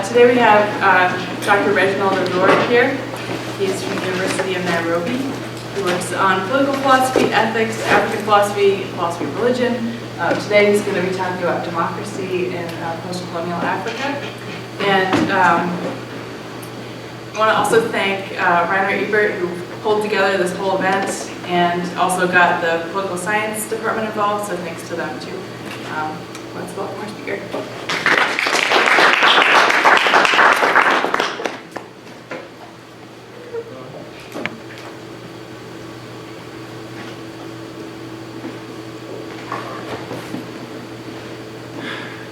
Today we have Dr. Reginald O'Rourke here. He's from the University of Nairobi. He works on political philosophy, ethics, African philosophy, philosophy of religion. Today he's going to be talking about democracy in post-colonial Africa. And I want to also thank Rainer Ebert, who pulled together this whole event and also got the political science department involved, so thanks to them too. Let's welcome our speaker.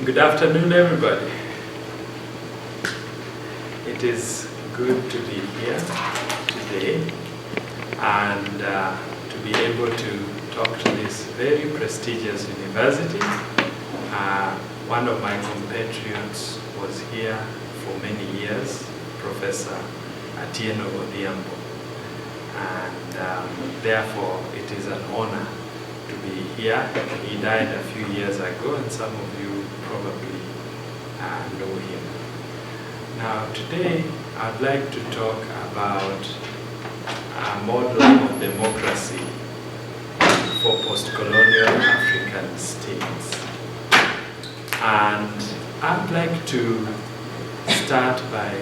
Good afternoon, everybody. It is good to be here today and to be able to talk to this very prestigious university. One of my compatriots was here for many years, Professor Atieno Odhiambo, and therefore it is an honor to be here. He died a few years ago, and some of you probably know him. Now today I'd like to talk about a model of democracy for post-colonial African states. And I'd like to start by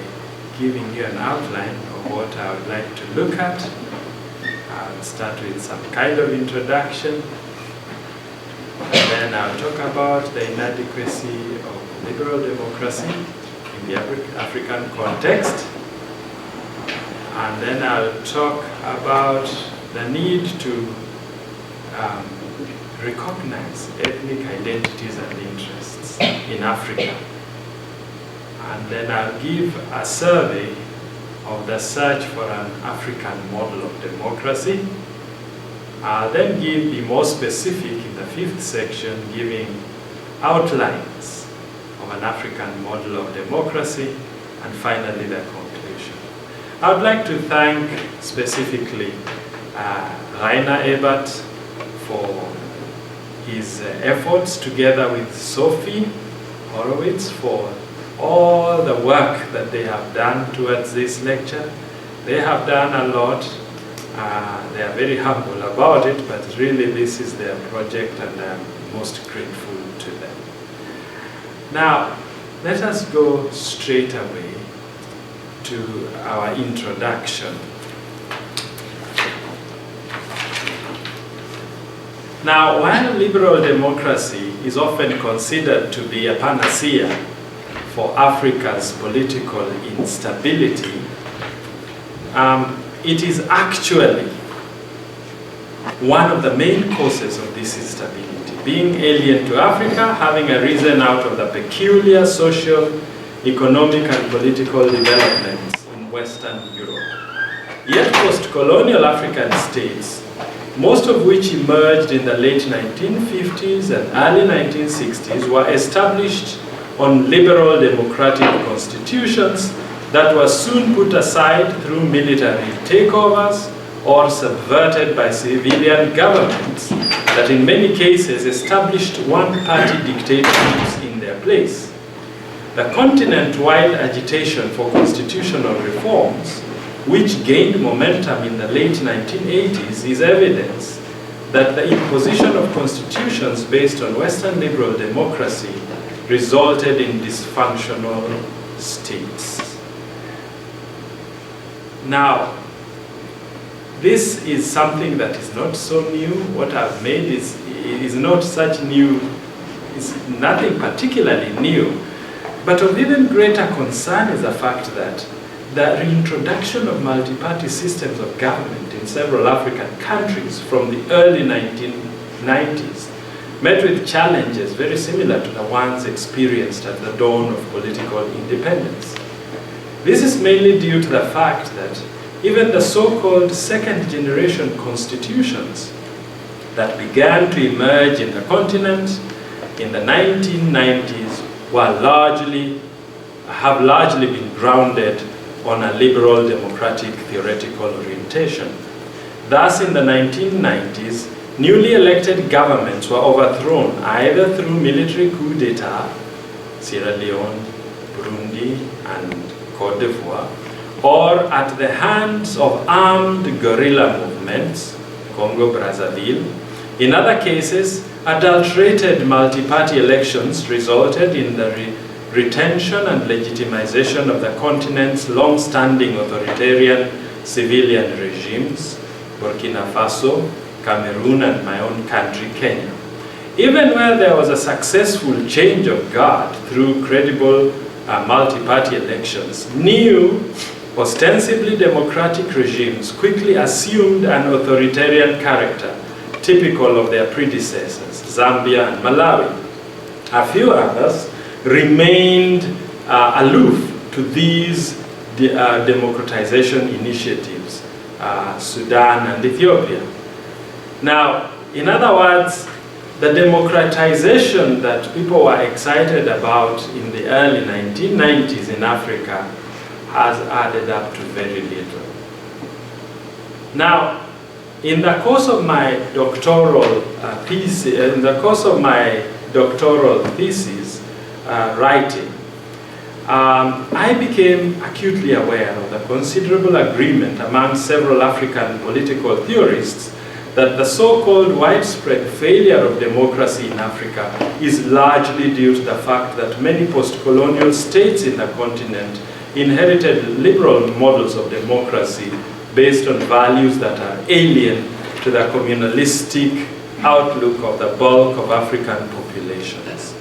giving you an outline of what I would like to look at. I'll start with some kind of introduction. And then I'll talk about the inadequacy of liberal democracy in the African context. And then I'll talk about the need to recognize ethnic identities and interests in Africa. And then I'll give a survey of the search for an African model of democracy. I'll then be more specific in the fifth section, giving outlines of an African model of democracy, and finally the conclusion. I would like to thank specifically Rainer Ebert for his efforts, together with Sophie Horowitz, for all the work that they have done towards this lecture. They have done a lot. They are very humble about it, but really this is their project and I'm most grateful to them. Now, let us go straight away to our introduction. Now, while liberal democracy is often considered to be a panacea for Africa's political instability, it is actually one of the main causes of this instability, being alien to Africa, having arisen out of the peculiar social, economic, and political developments in Western Europe. Yet post-colonial African states, most of which emerged in the late 1950s and early 1960s, were established on liberal democratic constitutions that were soon put aside through military takeovers or subverted by civilian governments that in many cases established one-party dictatorships in their place. The continent-wide agitation for constitutional reforms, which gained momentum in the late 1980s, is evidence that the imposition of constitutions based on Western liberal democracy resulted in dysfunctional states. Now, this is something that is not so new. What I've made is not such new, it's nothing particularly new. But of even greater concern is the fact that the reintroduction of multi-party systems of government in several African countries from the early 1990s met with challenges very similar to the ones experienced at the dawn of political independence. This is mainly due to the fact that even the so-called second-generation constitutions that began to emerge in the continent in the 1990s have largely been grounded on a liberal democratic theoretical orientation. Thus, in the 1990s, newly elected governments were overthrown either through military coup d'etat, Sierra Leone, Burundi, and Côte d'Ivoire, or at the hands of armed guerrilla movements, Congo-Brazzaville. In other cases, adulterated multi-party elections resulted in the retention and legitimization of the continent's long-standing authoritarian civilian regimes, Burkina Faso, Cameroon, and my own country, Kenya. Even where there was a successful change of guard through credible multi-party elections, new, ostensibly democratic regimes quickly assumed an authoritarian character, typical of their predecessors, Zambia and Malawi. A few others remained aloof to these democratization initiatives, Sudan and Ethiopia. Now, in other words, the democratization that people were excited about in the early 1990s in Africa has added up to very little. Now, in the course of my doctoral thesis, writing, I became acutely aware of the considerable agreement among several African political theorists that the so-called widespread failure of democracy in Africa is largely due to the fact that many post-colonial states in the continent inherited liberal models of democracy based on values that are alien to the communalistic outlook of the bulk of African populations.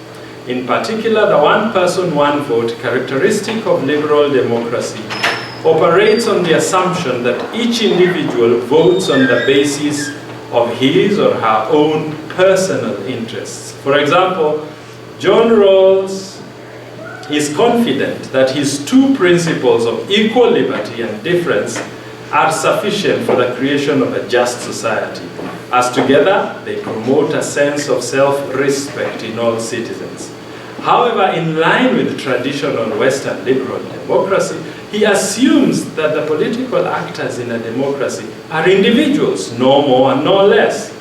In particular, the one-person, one-vote characteristic of liberal democracy operates on the assumption that each individual votes on the basis of his or her own personal interests. For example, John Rawls is confident that his two principles of equal liberty and difference are sufficient for the creation of a just society, as together they promote a sense of self-respect in all citizens. However, in line with traditional Western liberal democracy, he assumes that the political actors in a democracy are individuals, no more and no less.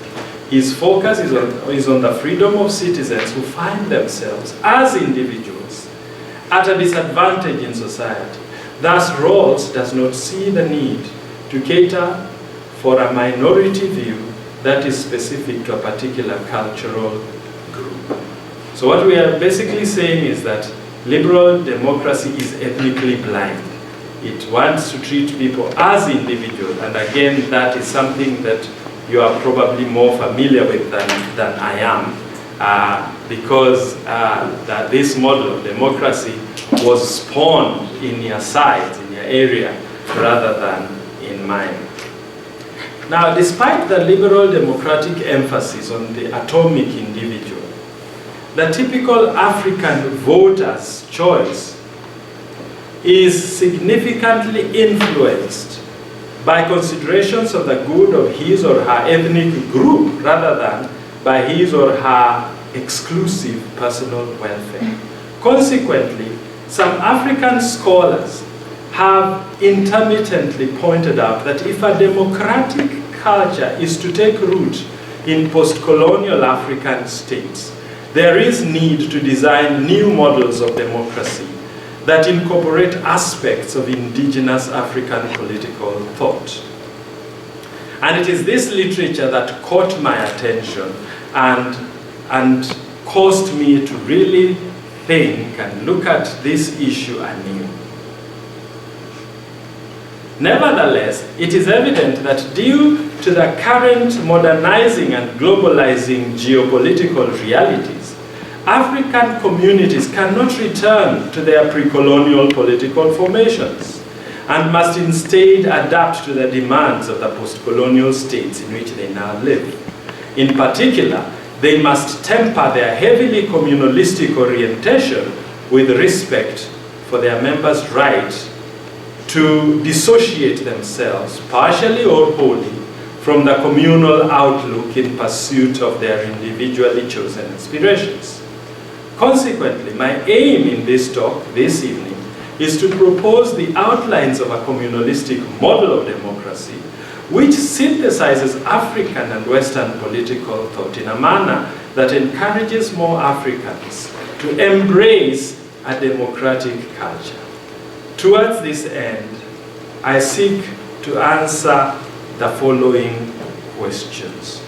His focus is on the freedom of citizens who find themselves as individuals at a disadvantage in society. Thus, Rawls does not see the need to cater for a minority view that is specific to a particular cultural group. So what we are basically saying is that liberal democracy is ethnically blind. It wants to treat people as individuals, and again, that is something that you are probably more familiar with than I am, because that this model of democracy was spawned in your sides, in your area, rather than in mine. Now, despite the liberal democratic emphasis on the atomic individual, the typical African voter's choice is significantly influenced by considerations of the good of his or her ethnic group rather than by his or her exclusive personal welfare. Consequently, some African scholars have intermittently pointed out that if a democratic culture is to take root in post-colonial African states, there is need to design new models of democracy that incorporate aspects of indigenous African political thought. And it is this literature that caught my attention and caused me to really think and look at this issue anew. Nevertheless, it is evident that due to the current modernizing and globalizing geopolitical realities, African communities cannot return to their pre-colonial political formations and must instead adapt to the demands of the post-colonial states in which they now live. In particular, they must temper their heavily communalistic orientation with respect for their members' right to dissociate themselves, partially or wholly, from the communal outlook in pursuit of their individually chosen aspirations. Consequently, my aim in this talk this evening is to propose the outlines of a communalistic model of democracy which synthesizes African and Western political thought in a manner that encourages more Africans to embrace a democratic culture. Towards this end, I seek to answer the following questions.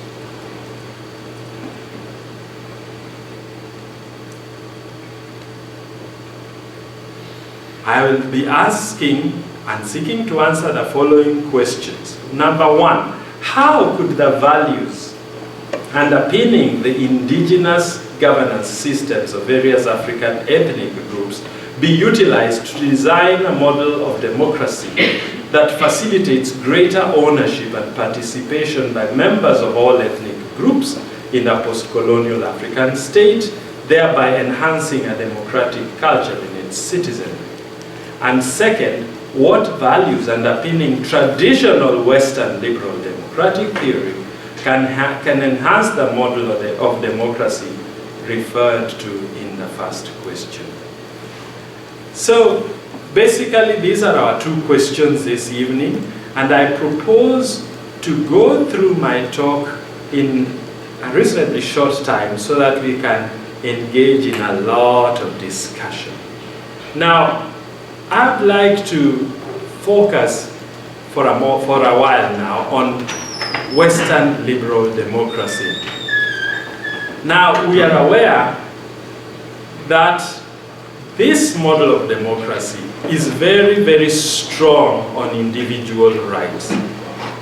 I will be asking and seeking to answer the following questions. Number one, how could the values underpinning the indigenous governance systems of various African ethnic groups be utilized to design a model of democracy that facilitates greater ownership and participation by members of all ethnic groups in a post-colonial African state, thereby enhancing a democratic culture in its citizenry? And second, what values underpinning traditional Western liberal democratic theory can enhance the model of democracy referred to in the first question? So basically these are our two questions this evening, and I propose to go through my talk in a reasonably short time so that we can engage in a lot of discussion. Now, I'd like to focus for a while now on Western liberal democracy. Now, we are aware that this model of democracy is very, very strong on individual rights.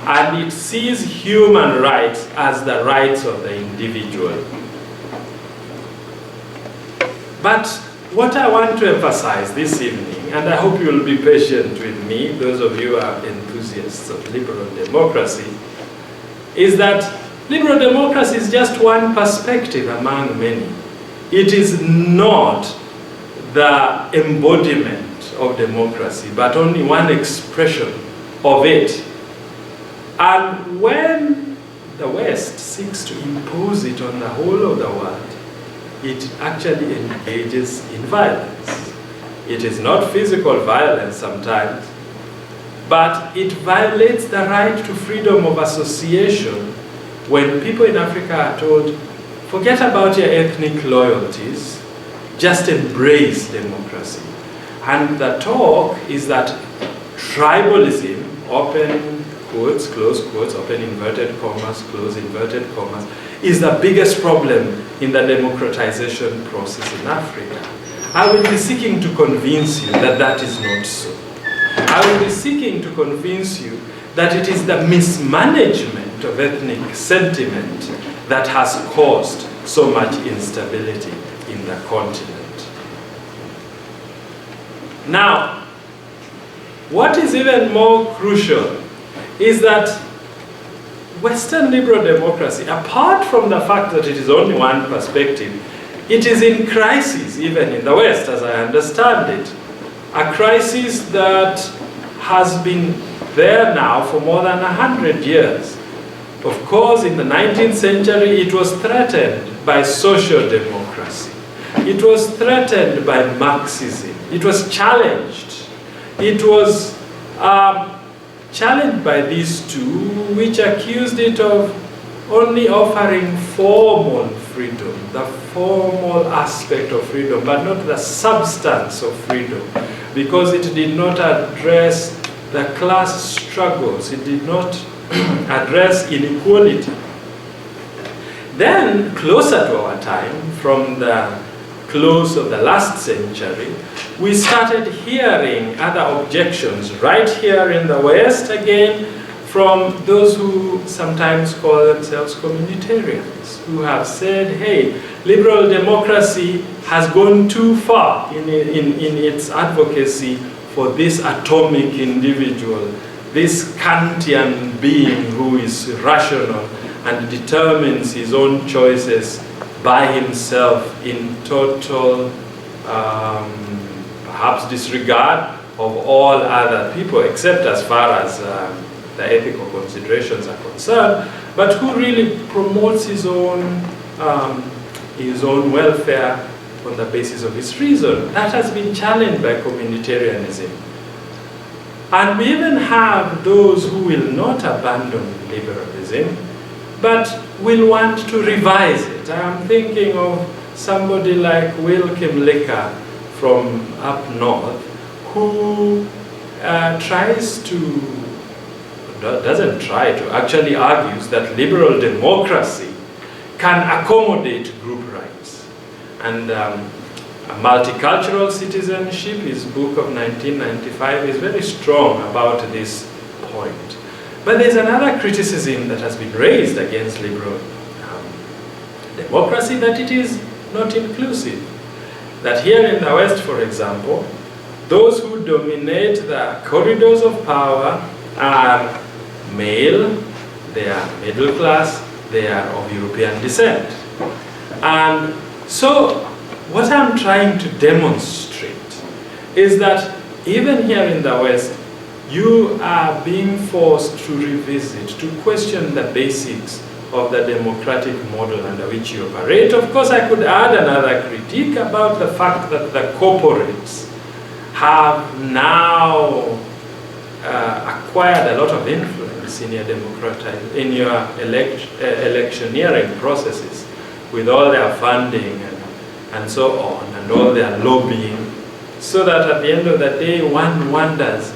And it sees human rights as the rights of the individual. But what I want to emphasize this evening, and I hope you will be patient with me, those of you who are enthusiasts of liberal democracy, is that liberal democracy is just one perspective among many. It is not the embodiment of democracy, but only one expression of it. And when the West seeks to impose it on the whole of the world, it actually engages in violence. It is not physical violence sometimes, but it violates the right to freedom of association when people in Africa are told, forget about your ethnic loyalties, just embrace democracy. And the talk is that tribalism, open quotes, close quotes, open inverted commas, close inverted commas, is the biggest problem in the democratization process in Africa. I will be seeking to convince you that that is not so. I will be seeking to convince you that it is the mismanagement of ethnic sentiment that has caused so much instability in the continent. Now, what is even more crucial is that Western liberal democracy, apart from the fact that it is only one perspective, it is in crisis even in the West, as I understand it. A crisis that has been there now for more than 100 years. Of course, in the 19th century, it was threatened by social democracy. It was threatened by Marxism. It was challenged. It was challenged by these two, which accused it of only offering formal freedom, the formal aspect of freedom, but not the substance of freedom, because it did not address the class struggles. It did not address inequality. Then, closer to our time, from the close of the last century, we started hearing other objections right here in the West again from those who sometimes call themselves communitarians, who have said, hey, liberal democracy has gone too far in its advocacy for this atomic individual, this Kantian being who is rational and determines his own choices by himself in total, perhaps disregard of all other people, except as far as the ethical considerations are concerned, but who really promotes his own welfare on the basis of his reason. That has been challenged by communitarianism. And we even have those who will not abandon liberalism, but will want to revise it. I'm thinking of somebody like Will Kimlicka from up north, who actually argues that liberal democracy can accommodate group rights. And Multicultural Citizenship, his book of 1995, is very strong about this point. But there's another criticism that has been raised against liberal democracy, that it is not inclusive. That here in the West, for example, those who dominate the corridors of power are male, they are middle class, they are of European descent. And so what I'm trying to demonstrate is that even here in the West, you are being forced to revisit, to question the basics of the democratic model under which you operate. Of course, I could add another critique about the fact that the corporates have now acquired a lot of influence in your electioneering processes, with all their funding and so on, and all their lobbying, so that at the end of the day, one wonders,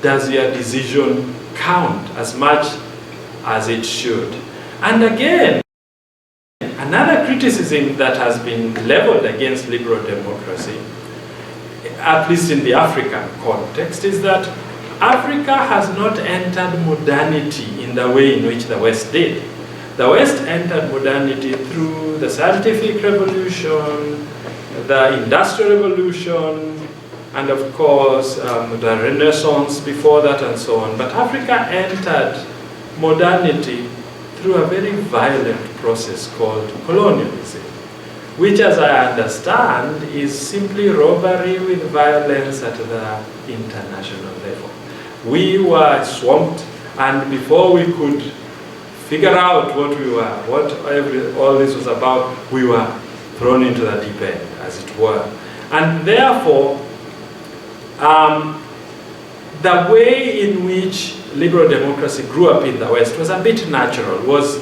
does your decision count as much as it should? And again, another criticism that has been leveled against liberal democracy, at least in the African context, is that Africa has not entered modernity in the way in which the West did. The West entered modernity through the scientific revolution, the industrial revolution, and of course the Renaissance before that and so on. But Africa entered modernity through a very violent process called colonialism, which, as I understand, is simply robbery with violence at the international level. We were swamped, and before we could figure out what we were, what all this was about, we were thrown into the deep end, as it were. And therefore, the way in which liberal democracy grew up in the West was a bit natural, was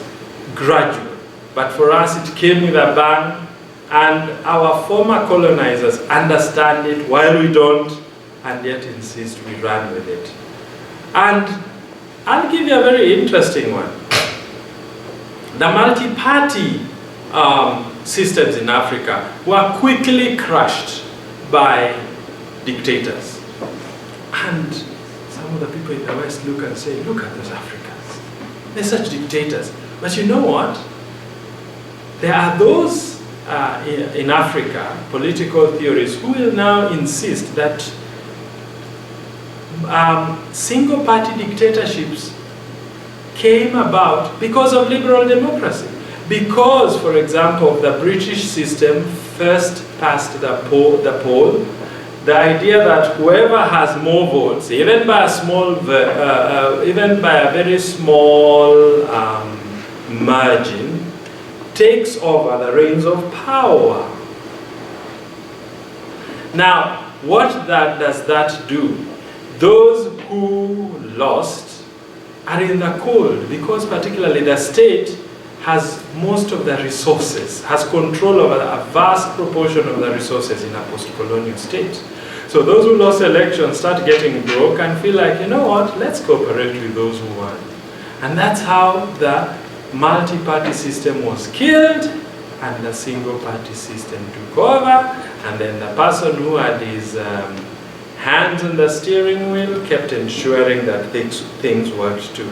gradual. But for us, it came with a bang, and our former colonizers understand it while we don't, and yet insist we run with it. And I'll give you a very interesting one. The multi-party systems in Africa were quickly crushed by dictators. And some of the people in the West look and say, look at those Africans. They're such dictators. But you know what? There are those in Africa, political theorists, who will now insist that single-party dictatorships came about because of liberal democracy. Because, for example, the British system first passed the poll, the idea that whoever has more votes, even by a small, even by a very small margin, takes over the reins of power. Now, what does that do? Those who lost are in the cold, because particularly the state has most of the resources, has control over a vast proportion of the resources in a post-colonial state. So those who lost elections start getting broke and feel like, you know what, let's cooperate with those who won. And that's how the multi-party system was killed and the single-party system took over, and then the person who had his hands on the steering wheel kept ensuring that things worked to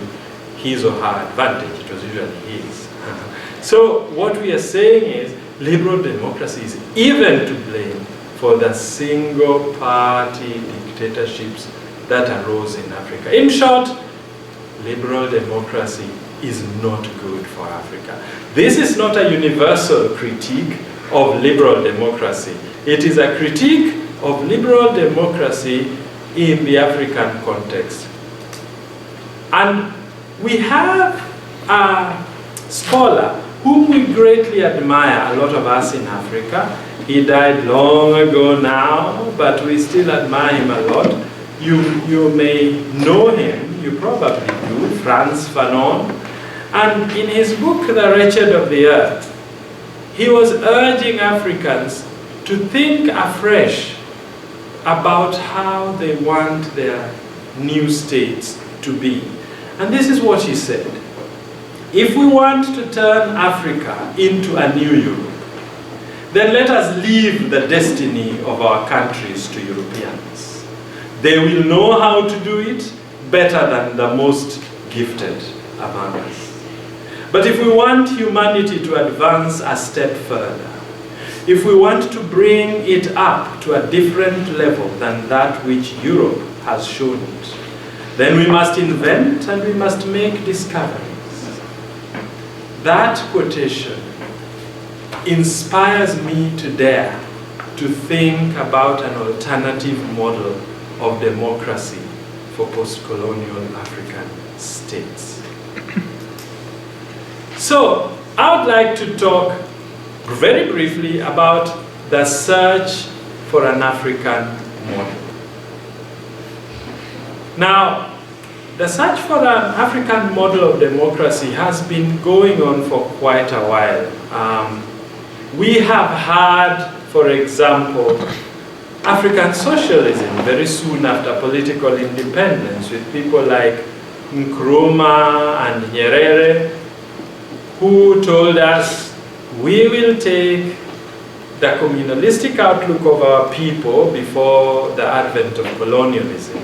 his or her advantage. It was usually his. So what we are saying is liberal democracy is even to blame for the single-party dictatorships that arose in Africa. In short, liberal democracy is not good for Africa. This is not a universal critique of liberal democracy. It is a critique of liberal democracy in the African context. And we have a scholar whom we greatly admire, a lot of us in Africa. He died long ago now, but we still admire him a lot. You may know him, you probably do, Frantz Fanon. And in his book, The Wretched of the Earth, he was urging Africans to think afresh about how they want their new states to be. And this is what he said. If we want to turn Africa into a new Europe, then let us leave the destiny of our countries to Europeans. They will know how to do it better than the most gifted among us. But if we want humanity to advance a step further, if we want to bring it up to a different level than that which Europe has shown it, then we must invent and we must make discoveries. That quotation inspires me to dare to think about an alternative model of democracy for post-colonial African states. So, I would like to talk very briefly about the search for an African model. Now, the search for an African model of democracy has been going on for quite a while. We have had, for example, African socialism very soon after political independence, with people like Nkrumah and Nyerere, who told us, we will take the communalistic outlook of our people before the advent of colonialism,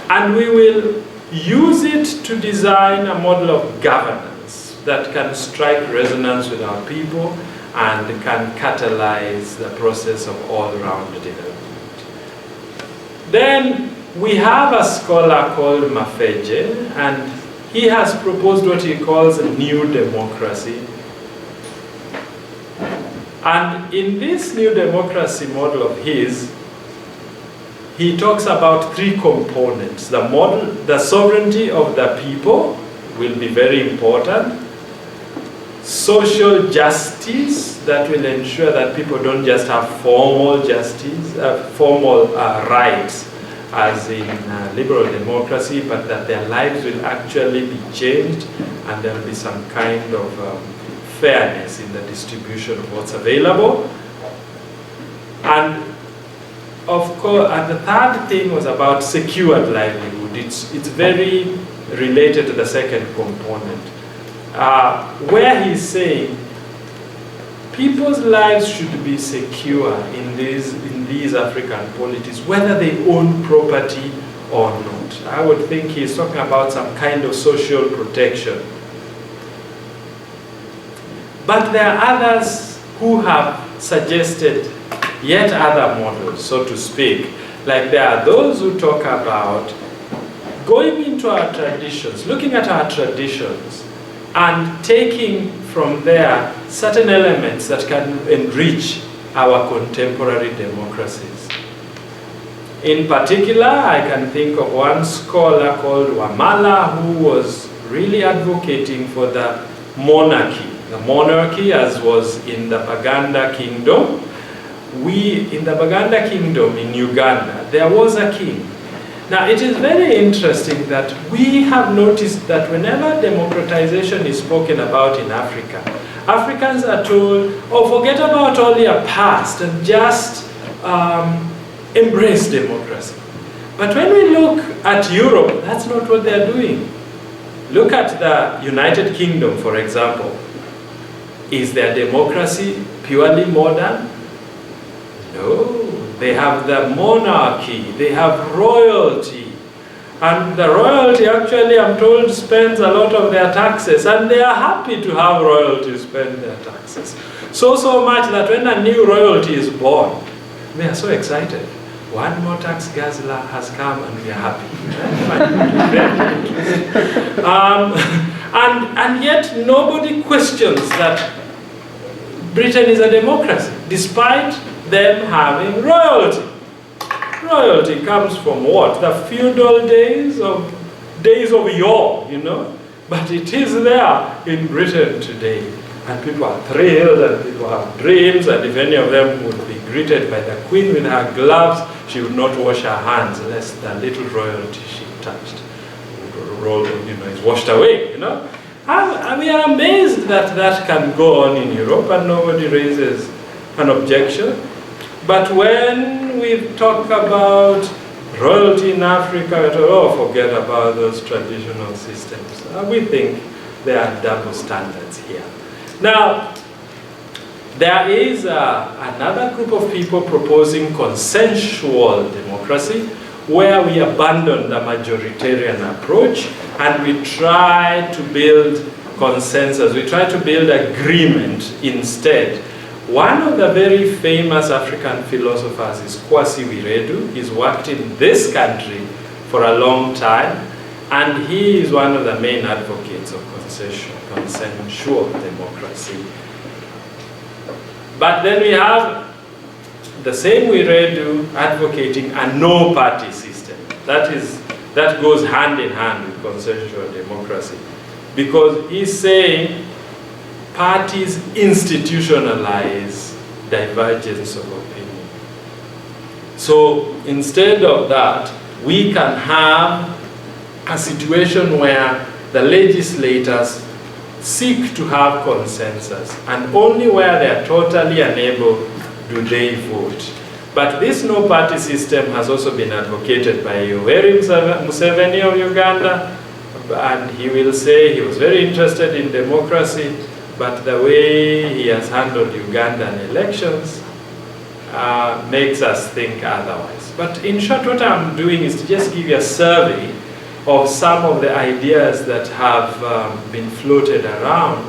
and we will use it to design a model of governance that can strike resonance with our people and can catalyze the process of all-round development. Then we have a scholar called Mafeje, and he has proposed what he calls a new democracy. And in this new democracy model of his, he talks about three components. The model, the sovereignty of the people will be very important. Social justice, that will ensure that people don't just have formal justice, formal rights, as in liberal democracy, but that their lives will actually be changed and there will be some kind of fairness in the distribution of what's available. And of course, and the third thing was about secured livelihood. It's very related to the second component, where he's saying people's lives should be secure in these African polities, whether they own property or not. I would think he's talking about some kind of social protection. But there are others who have suggested yet other models, so to speak. Like there are those who talk about going into our traditions, looking at our traditions, and taking from there certain elements that can enrich our contemporary democracies. In particular, I can think of one scholar called Wamala, who was really advocating for the monarchy. The monarchy, as was in the Baganda Kingdom. In the Baganda Kingdom in Uganda, there was a king. Now, it is very interesting that we have noticed that whenever democratization is spoken about in Africa, Africans are told, oh, forget about all your past and just embrace democracy. But when we look at Europe, that's not what they're doing. Look at the United Kingdom, for example. Is their democracy purely modern? No, they have the monarchy, they have royalty. And the royalty actually, I'm told, spends a lot of their taxes, and they are happy to have royalty spend their taxes. So much that when a new royalty is born, they are so excited. One more tax guzzler has come and we are happy. And yet nobody questions that Britain is a democracy, despite them having royalty. Royalty comes from what? The feudal days of yore, you know? But it is there in Britain today. And people are thrilled and people have dreams, and if any of them would be greeted by the Queen with her gloves, she would not wash her hands lest the little royalty she touched is washed away, you know? And we are amazed that that can go on in Europe and nobody raises an objection. But when we talk about royalty in Africa, we forget about those traditional systems. We think there are double standards here. Now, there is another group of people proposing consensual democracy, where we abandon the majoritarian approach and we try to build consensus. We try to build agreement instead. One of the very famous African philosophers is Kwasi Wiredu. He's worked in this country for a long time, and he is one of the main advocates of consensual democracy. But then we have the same Wiredu advocating a no-party system. That goes hand in hand with consensual democracy, because he's saying parties institutionalize divergence of opinion. So instead of that, we can have a situation where the legislators seek to have consensus, and only where they are totally unable do they vote. But this no-party system has also been advocated by Yoweri Museveni of Uganda, and he will say he was very interested in democracy, but the way he has handled Ugandan elections makes us think otherwise. But in short, what I'm doing is to just give you a survey of some of the ideas that have been floated around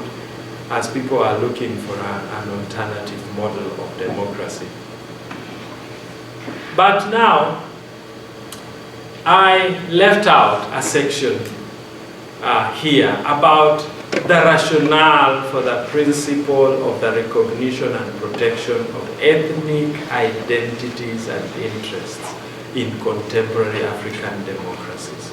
as people are looking for an alternative model of democracy. But now, I left out a section here about the rationale for the principle of the recognition and protection of ethnic identities and interests in contemporary African democracies.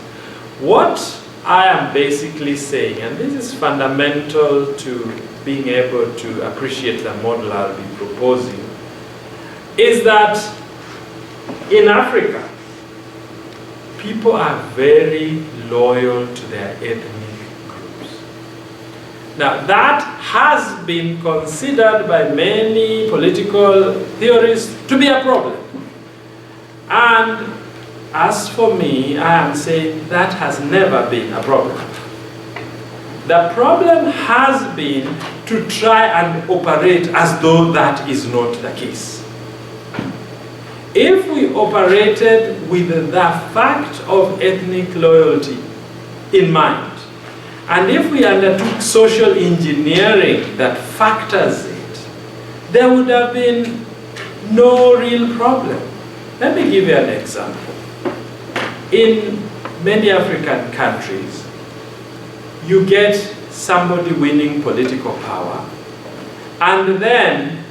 What I am basically saying, and this is fundamental to being able to appreciate the model I'll be proposing, is that in Africa, people are very loyal to their ethnic groups. Now, that has been considered by many political theorists to be a problem. And as for me, I am saying that has never been a problem. The problem has been to try and operate as though that is not the case. If we operated with the fact of ethnic loyalty in mind, and if we undertook social engineering that factors it, there would have been no real problem. Let me give you an example. In many African countries, you get somebody winning political power, and then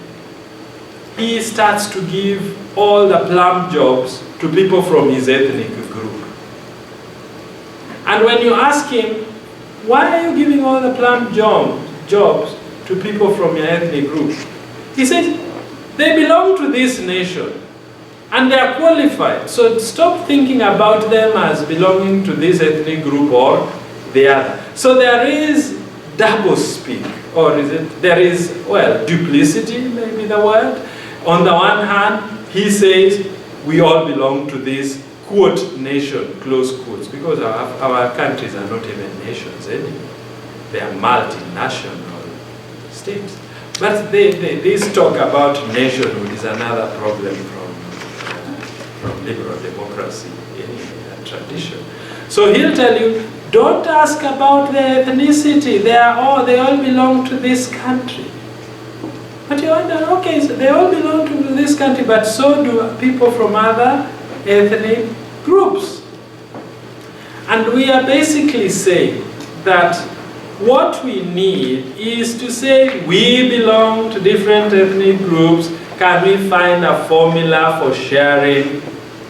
he starts to give all the plum jobs to people from his ethnic group. And when you ask him, why are you giving all the plum jobs to people from your ethnic group? He says, they belong to this nation. And they are qualified. So stop thinking about them as belonging to this ethnic group or the other. So there is double-speak, or there is, well, duplicity, maybe the word. On the one hand, he says, we all belong to this, quote, nation, close quotes, because our countries are not even nations anymore. They are multinational states. But this talk about nationhood is another problem from liberal democracy in tradition. So he'll tell you, don't ask about their ethnicity. They all belong to this country. But you wonder, okay, so they all belong to this country, but so do people from other ethnic groups. And we are basically saying that what we need is to say we belong to different ethnic groups. Can we find a formula for sharing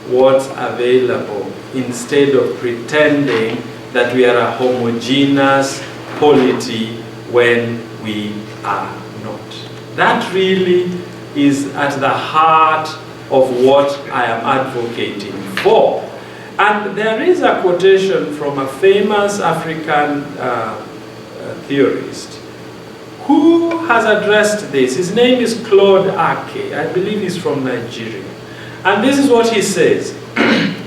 what's available instead of pretending that we are a homogeneous polity when we are not? That really is at the heart of what I am advocating for. And there is a quotation from a famous African theorist who has addressed this. His name is Claude Ake. I believe he's from Nigeria. And this is what he says.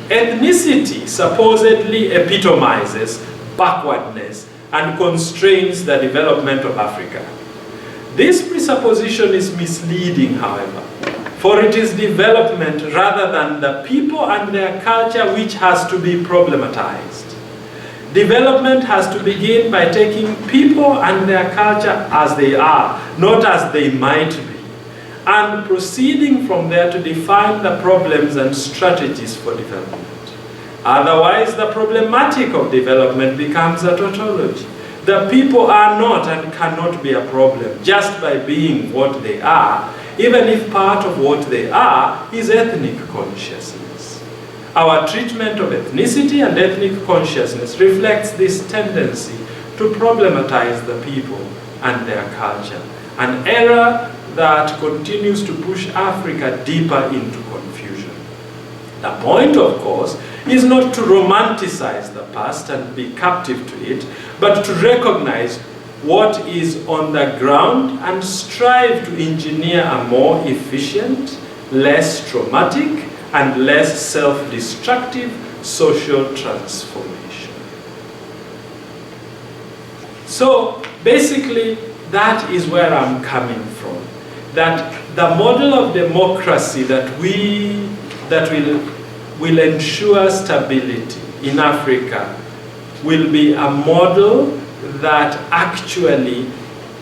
Ethnicity supposedly epitomizes backwardness and constrains the development of Africa. This presupposition is misleading, however, for it is development rather than the people and their culture which has to be problematized. Development has to begin by taking people and their culture as they are, not as they might be, and proceeding from there to define the problems and strategies for development. Otherwise, the problematic of development becomes a tautology. The people are not and cannot be a problem just by being what they are, even if part of what they are is ethnic consciousness. Our treatment of ethnicity and ethnic consciousness reflects this tendency to problematize the people and their culture, an error that continues to push Africa deeper into confusion. The point, of course, is not to romanticize the past and be captive to it, but to recognize what is on the ground and strive to engineer a more efficient, less traumatic, and less self-destructive social transformation. So basically, that is where I'm coming from. That the model of democracy that will ensure stability in Africa will be a model that actually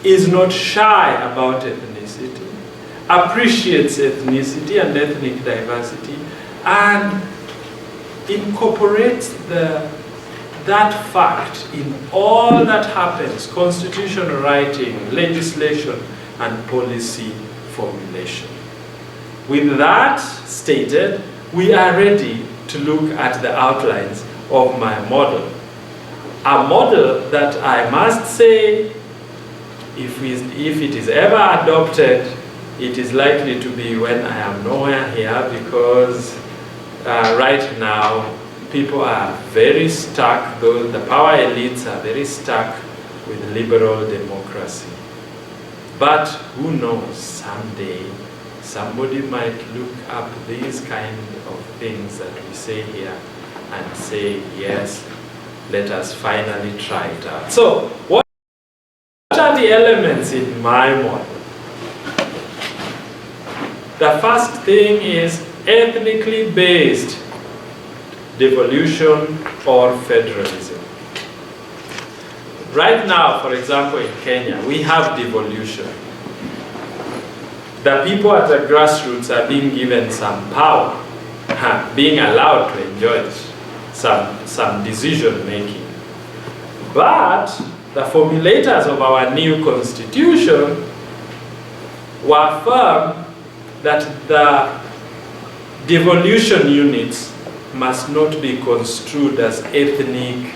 is not shy about ethnicity, appreciates ethnicity and ethnic diversity, and incorporates that fact in all that happens, constitutional writing, legislation, and policy formulation. With that stated, we are ready to look at the outlines of my model. A model that I must say, if it is ever adopted, it is likely to be when I am nowhere here, because right now people are very stuck, though the power elites are very stuck with liberal democracy. But who knows, someday somebody might look up these kind of things that we say here and say, yes, let us finally try it out. So, what are the elements in my model? The first thing is ethnically based devolution or federalism. Right now, for example, in Kenya, we have devolution. The people at the grassroots are being given some power, being allowed to enjoy some decision making. But the formulators of our new constitution were firm that the devolution units must not be construed as ethnic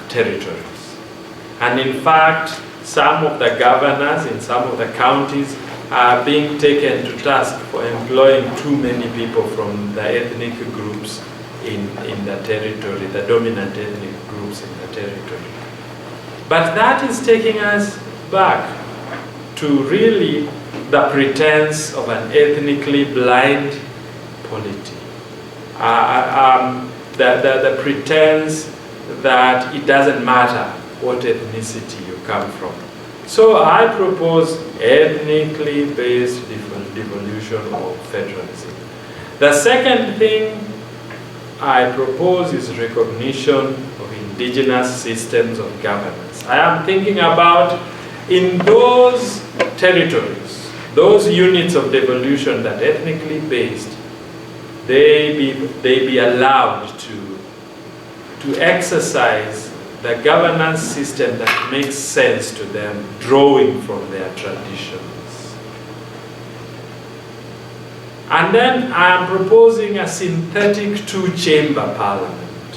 territories. And in fact, some of the governors in some of the counties are being taken to task for employing too many people from the ethnic groups in the territory, the dominant ethnic groups in the territory. But that is taking us back to really the pretense of an ethnically blind polity. The pretense that it doesn't matter what ethnicity you come from. So I propose ethnically based devolution or federalism. The second thing I propose is recognition of indigenous systems of governance. I am thinking about in those territories, those units of devolution that ethnically based, they be allowed to exercise the governance system that makes sense to them, drawing from their traditions. And then I am proposing a synthetic two-chamber parliament.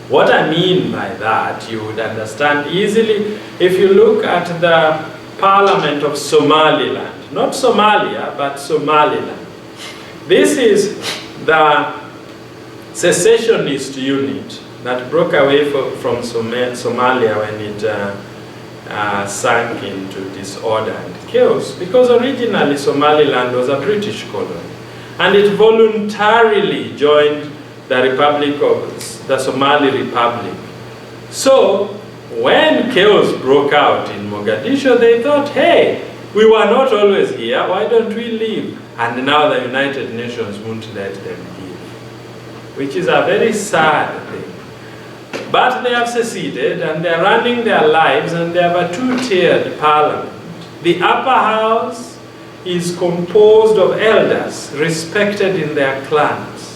What I mean by that, you would understand easily if you look at the parliament of Somaliland. Not Somalia, but Somaliland. This is the secessionist unit that broke away from Somalia when it sank into disorder and chaos, because originally Somaliland was a British colony, and it voluntarily joined the Somali Republic. So when chaos broke out in Mogadishu, they thought, hey, we were not always here, why don't we leave? And now the United Nations won't let them leave, which is a very sad thing. But they have seceded and they're running their lives, and they have a two-tiered parliament. The upper house is composed of elders respected in their clans.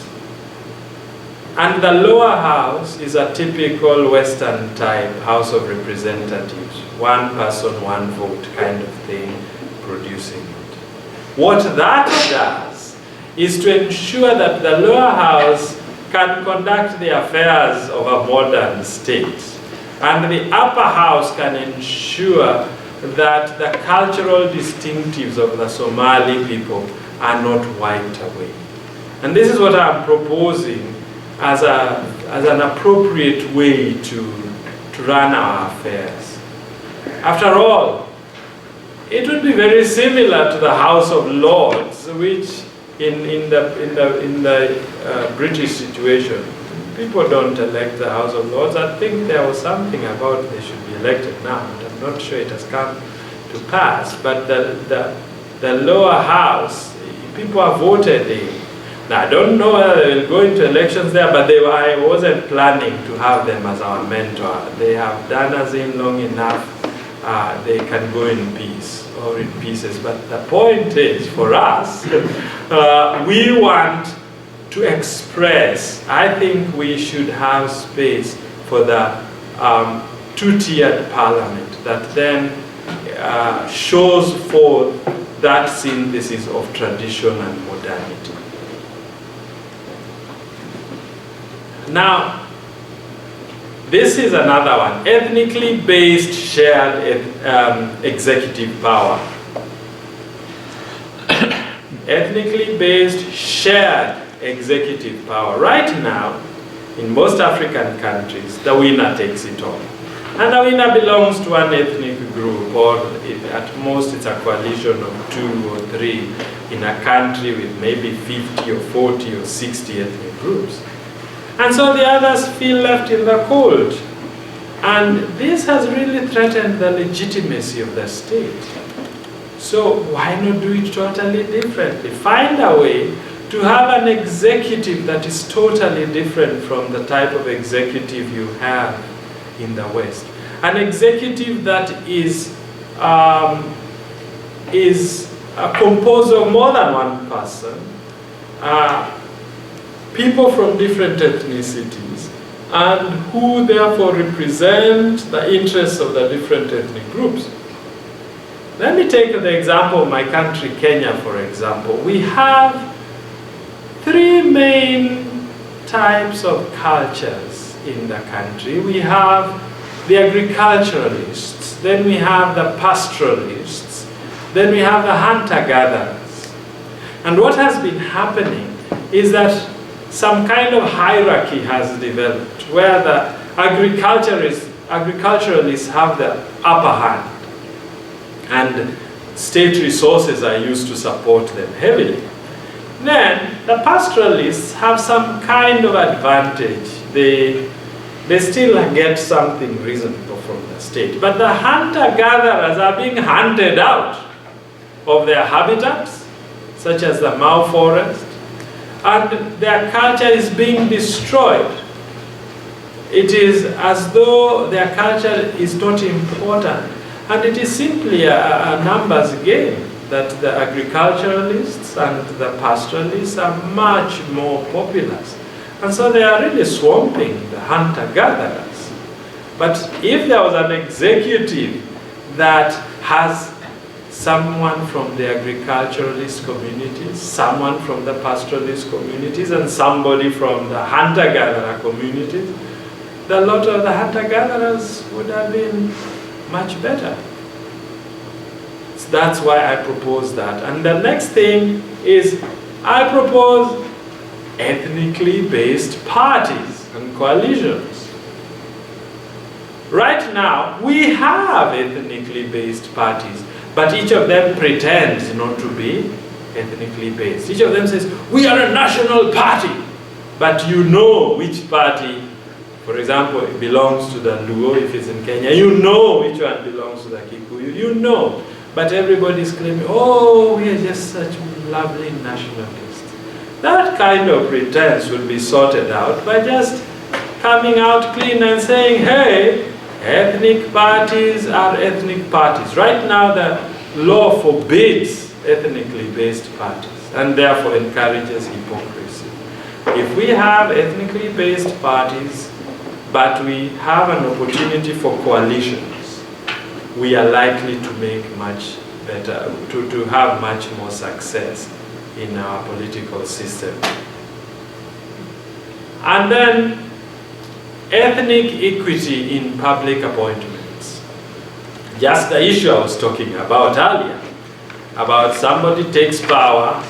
And the lower house is a typical Western type House of Representatives. One person, one vote kind of thing, producing it. What that does is to ensure that the lower house can conduct the affairs of a modern state. And the upper house can ensure that the cultural distinctives of the Somali people are not wiped away. And this is what I'm proposing as an appropriate way to run our affairs. After all, it would be very similar to the House of Lords, which in the British situation, people don't elect the House of Lords. I think there was something about they should be elected now, but I'm not sure it has come to pass. But the lower house, people are voted in. Now, I don't know whether they will go into elections there, but I wasn't planning to have them as our mentor. They have done us in long enough. They can go in peace or in pieces. But the point is, for us, we want to express. I think we should have space for the two-tiered parliament that then shows forth that synthesis of tradition and modernity. Now, this is another one, ethnically based shared executive power. Ethnically based shared executive power. Right now, in most African countries, the winner takes it all. And the winner belongs to an ethnic group, or at most it's a coalition of 2 or 3 in a country with maybe 50 or 40 or 60 ethnic groups. And so the others feel left in the cold. And this has really threatened the legitimacy of the state. So why not do it totally differently? Find a way to have an executive that is totally different from the type of executive you have in the West. An executive that is composed of more than one person, people from different ethnicities, and who therefore represent the interests of the different ethnic groups. Let me take the example of my country, Kenya, for example. We have 3 main types of cultures in the country. We have the agriculturalists, then we have the pastoralists, then we have the hunter-gatherers. And what has been happening is that some kind of hierarchy has developed where the agriculturalists have the upper hand, and state resources are used to support them heavily. Then the pastoralists have some kind of advantage. They still get something reasonable from the state. But the hunter-gatherers are being hunted out of their habitats, such as the Mau forest, and their culture is being destroyed. It is as though their culture is not important. And it is simply a numbers game, that the agriculturalists and the pastoralists are much more populous. And so they are really swamping the hunter-gatherers. But if there was an executive that has someone from the agriculturalist communities, someone from the pastoralist communities, and somebody from the hunter-gatherer communities, the lot of the hunter-gatherers would have been much better. So that's why I propose that. And the next thing is, I propose ethnically based parties and coalitions. Right now, we have ethnically based parties, but each of them pretends not to be ethnically based. Each of them says, we are a national party, but you know which party, for example, it belongs to the Luo if it's in Kenya, you know which one belongs to the Kikuyu, you know. But everybody's claiming, oh, we are just such lovely nationalists. That kind of pretense will be sorted out by just coming out clean and saying, hey, ethnic parties are ethnic parties. Right now, the law forbids ethnically based parties and therefore encourages hypocrisy. If we have ethnically based parties, but we have an opportunity for coalitions, we are likely to make much better, to have much more success in our political system. And then, ethnic equity in public appointments. Just the issue I was talking about earlier, about somebody takes power,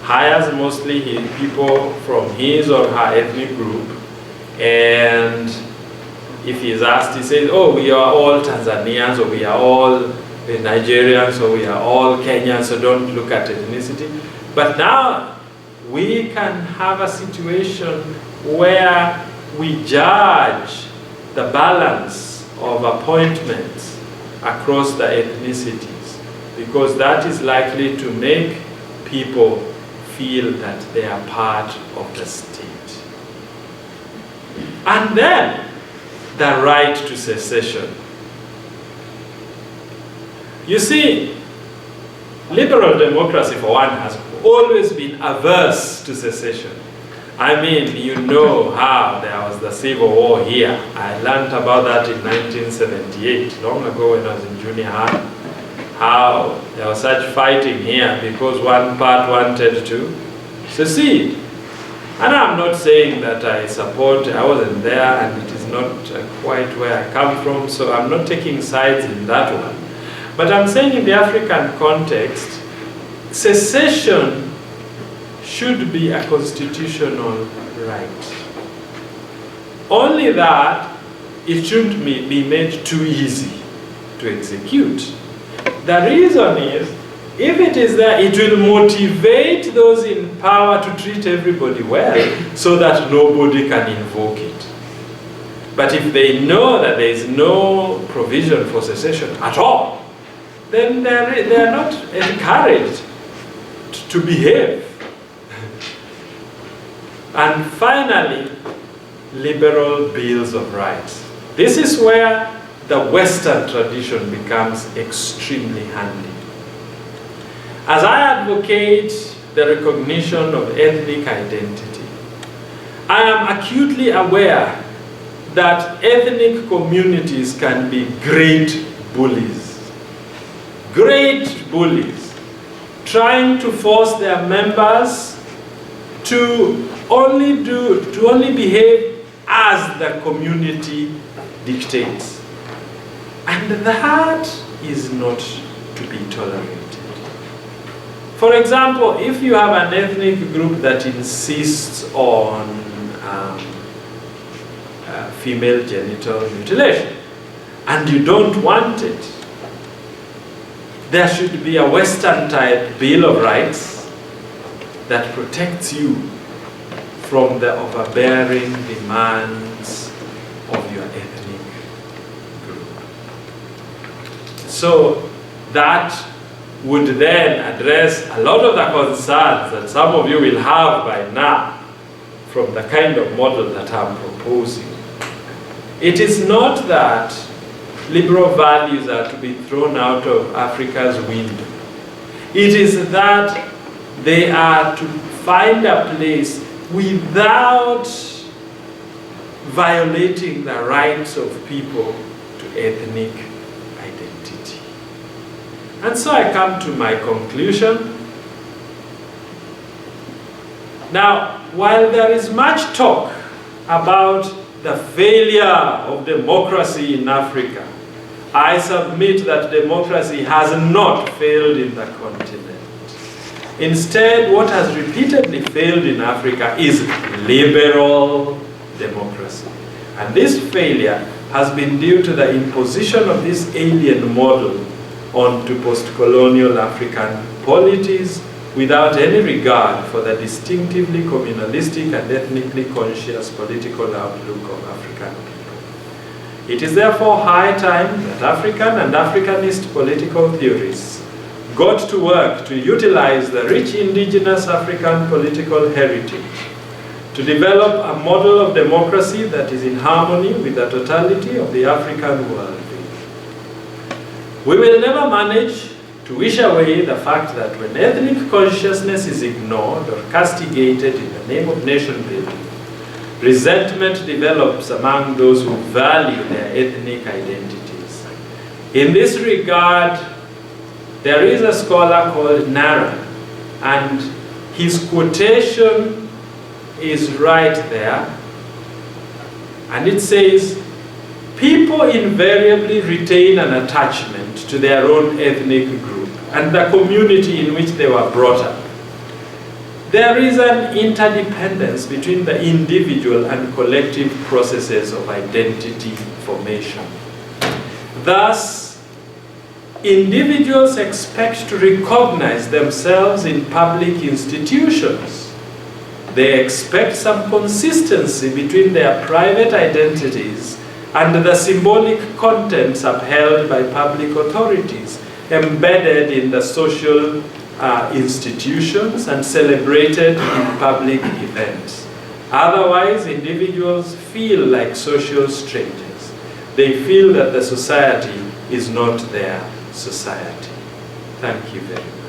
hires mostly people from his or her ethnic group, and if he's asked, he says, oh, we are all Tanzanians, or we are all Nigerians, or we are all Kenyans, so don't look at ethnicity. But now we can have a situation where we judge the balance of appointments across the ethnicities, because that is likely to make people feel that they are part of the state. And then, the right to secession. You see, liberal democracy, for one, has always been averse to secession. I mean, you know how there was the Civil War here. I learned about that in 1978, long ago when I was in junior high, how there was such fighting here because one part wanted to secede. And I'm not saying that I support, I wasn't there, and it is not quite where I come from, so I'm not taking sides in that one. But I'm saying in the African context, secession should be a constitutional right. Only that it shouldn't be made too easy to execute. The reason is, if it is there, it will motivate those in power to treat everybody well so that nobody can invoke it. But if they know that there is no provision for secession at all, then they are not encouraged to behave. And finally, liberal bills of rights. This is where the Western tradition becomes extremely handy. As I advocate the recognition of ethnic identity, I am acutely aware that ethnic communities can be great bullies, trying to force their members to only behave as the community dictates. And that is not to be tolerated. For example, if you have an ethnic group that insists on female genital mutilation, and you don't want it, there should be a Western-type Bill of Rights that protects you from the overbearing demands of your ethnic group. So that would then address a lot of the concerns that some of you will have by now from the kind of model that I'm proposing. It is not that liberal values are to be thrown out of Africa's window. It is that they are to find a place without violating the rights of people to ethnic identity. And so I come to my conclusion. Now, while there is much talk about the failure of democracy in Africa, I submit that democracy has not failed in the continent. Instead, what has repeatedly failed in Africa is liberal democracy. And this failure has been due to the imposition of this alien model onto post-colonial African polities without any regard for the distinctively communalistic and ethnically conscious political outlook of African people. It is therefore high time that African and Africanist political theorists got to work to utilize the rich indigenous African political heritage to develop a model of democracy that is in harmony with the totality of the African worldview. We will never manage to wish away the fact that when ethnic consciousness is ignored or castigated in the name of nation building, resentment develops among those who value their ethnic identities. In this regard, there is a scholar called Nara, and his quotation is right there, and it says, "People invariably retain an attachment to their own ethnic group and the community in which they were brought up. There is an interdependence between the individual and collective processes of identity formation. Thus, individuals expect to recognize themselves in public institutions. They expect some consistency between their private identities and the symbolic contents upheld by public authorities, embedded in the social institutions and celebrated in public events. Otherwise, individuals feel like social strangers. They feel that the society is not their society." Thank you very much.